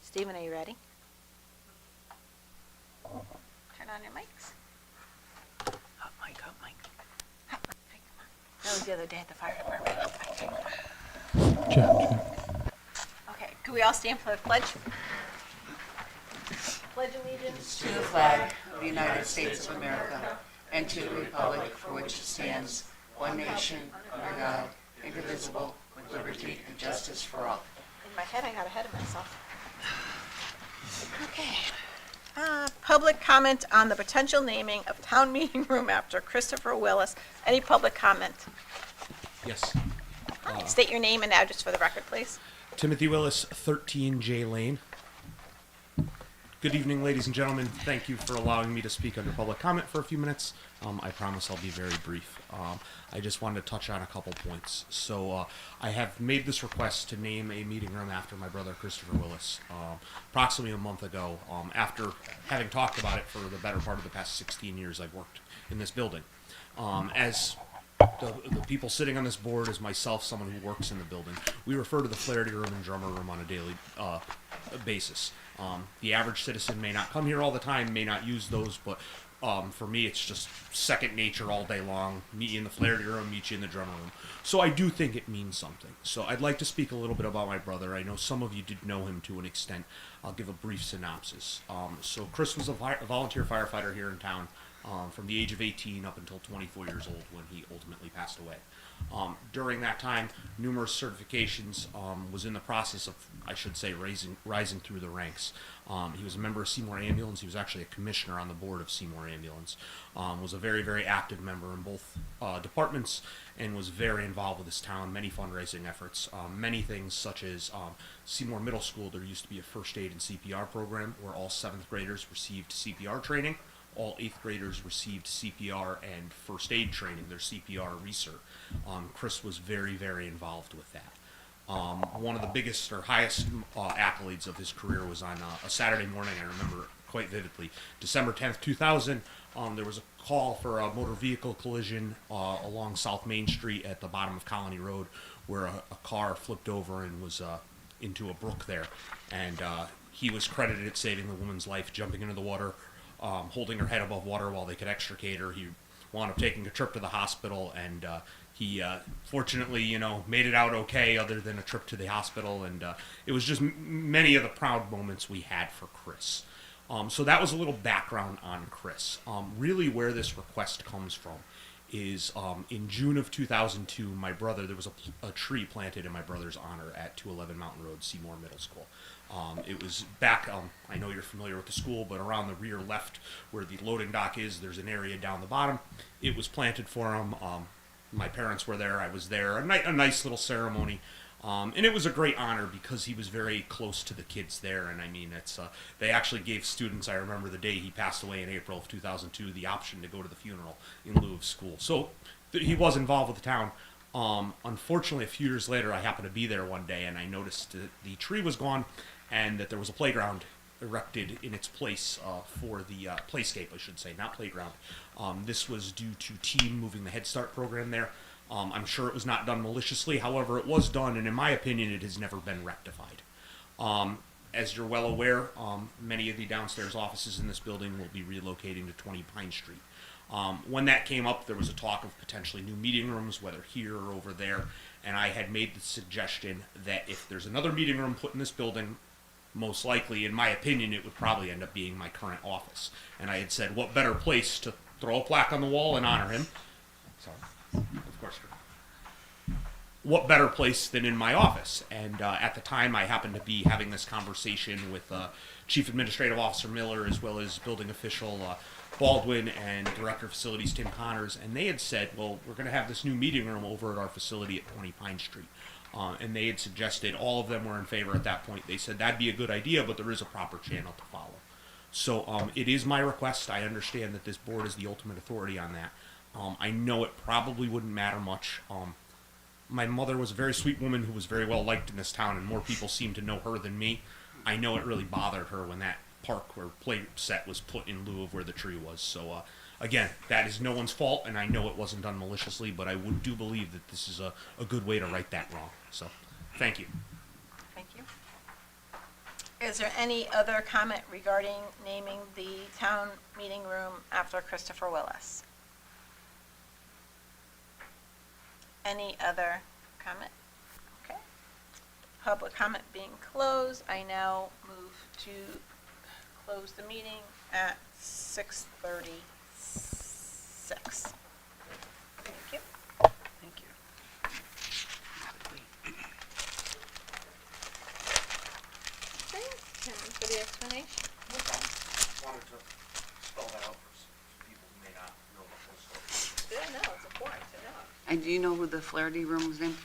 Stephen, are you ready? Turn on your mics. Hot mic, hot mic. Hot mic. That was the other day at the fire department. Check. Okay, could we all stand for the pledge? Pledge allegiance To the flag of the United States of America and to the republic for which it stands, one nation, under God, indivisible, with liberty and justice for all. In my head, I got ahead of myself. Okay. Public comment on the potential naming of town meeting room after Christopher Willis. Any public comment? Yes. State your name and address for the record, please. Timothy Willis, 13 J Lane. Good evening, ladies and gentlemen. Thank you for allowing me to speak under public comment for a few minutes. I promise I'll be very brief. I just wanted to touch on a couple points. So I have made this request to name a meeting room after my brother Christopher Willis approximately a month ago, after having talked about it for the better part of the past 16 years I've worked in this building. As the people sitting on this board, as myself, someone who works in the building, we refer to the Flaherty room and drummer room on a daily basis. The average citizen may not come here all the time, may not use those, but for me it's just second nature all day long. Meet you in the Flaherty room, meet you in the drummer room. So I do think it means something. So I'd like to speak a little bit about my brother. I know some of you did know him to an extent. I'll give a brief synopsis. So Chris was a volunteer firefighter here in town from the age of 18 up until 24 years old when he ultimately passed away. During that time, numerous certifications, was in the process of, I should say, rising through the ranks. He was a member of Seymour Ambulance. He was actually a commissioner on the board of Seymour Ambulance. Was a very, very active member in both departments and was very involved with his town, many fundraising efforts, many things such as Seymour Middle School. There used to be a first aid and CPR program where all 7th graders received CPR training. All 8th graders received CPR and first aid training, their CPR recert. Chris was very, very involved with that. One of the biggest or highest accolades of his career was on a Saturday morning, I remember quite vividly, December 10th, 2000. There was a call for a motor vehicle collision along South Main Street at the bottom of Colony Road, where a car flipped over and was into a brook there. And he was credited at saving the woman's life, jumping into the water, holding her head above water while they could extricate her. He wound up taking a trip to the hospital, and he fortunately, made it out okay, other than a trip to the hospital. And it was just many of the proud moments we had for Chris. So that was a little background on Chris. Really, where this request comes from is in June of 2002, my brother, there was a tree planted in my brother's honor at 211 Mountain Road, Seymour Middle School. It was back, I know you're familiar with the school, but around the rear left where the loading dock is, there's an area down the bottom. It was planted for him. My parents were there. I was there. A nice little ceremony. And it was a great honor because he was very close to the kids there. And I mean, they actually gave students, I remember the day he passed away in April of 2002, the option to go to the funeral in lieu of school. So he was involved with the town. Unfortunately, a few years later, I happened to be there one day and I noticed that the tree was gone and that there was a playground erected in its place for the playscape, I should say, not playground. This was due to TEAM moving the Head Start program there. I'm sure it was not done maliciously. However, it was done, and in my opinion, it has never been rectified. As you're well aware, many of the downstairs offices in this building will be relocating to 20 Pine Street. When that came up, there was a talk of potentially new meeting rooms, whether here or over there, and I had made the suggestion that if there's another meeting room put in this building, most likely, in my opinion, it would probably end up being my current office. And I had said, what better place to throw a plaque on the wall and honor him? Sorry, of course. What better place than in my office? And at the time, I happened to be having this conversation with Chief Administrative Officer Miller, as well as building official Baldwin and Director of Facilities Tim Connors, and they had said, well, we're going to have this new meeting room over at our facility at 20 Pine Street. And they had suggested, all of them were in favor at that point. They said that'd be a good idea, but there is a proper channel to follow. So it is my request. I understand that this board is the ultimate authority on that. I know it probably wouldn't matter much. My mother was a very sweet woman who was very well liked in this town, and more people seem to know her than me. I know it really bothered her when that park or play set was put in lieu of where the tree was. So again, that is no one's fault, and I know it wasn't done maliciously, but I do believe that this is a good way to right that wrong. So, thank you. Thank you. Is there any other comment regarding naming the town meeting room after Christopher Willis? Any other comment? Okay. Public comment being closed, I now move to close the meeting at 6:36. Thank you. Thank you. Thanks, Tim, for the explanation. Wanted to spell that out for some people who may not know the whole story. Yeah, no, it's important to know. And do you know who the Flaherty room was named for?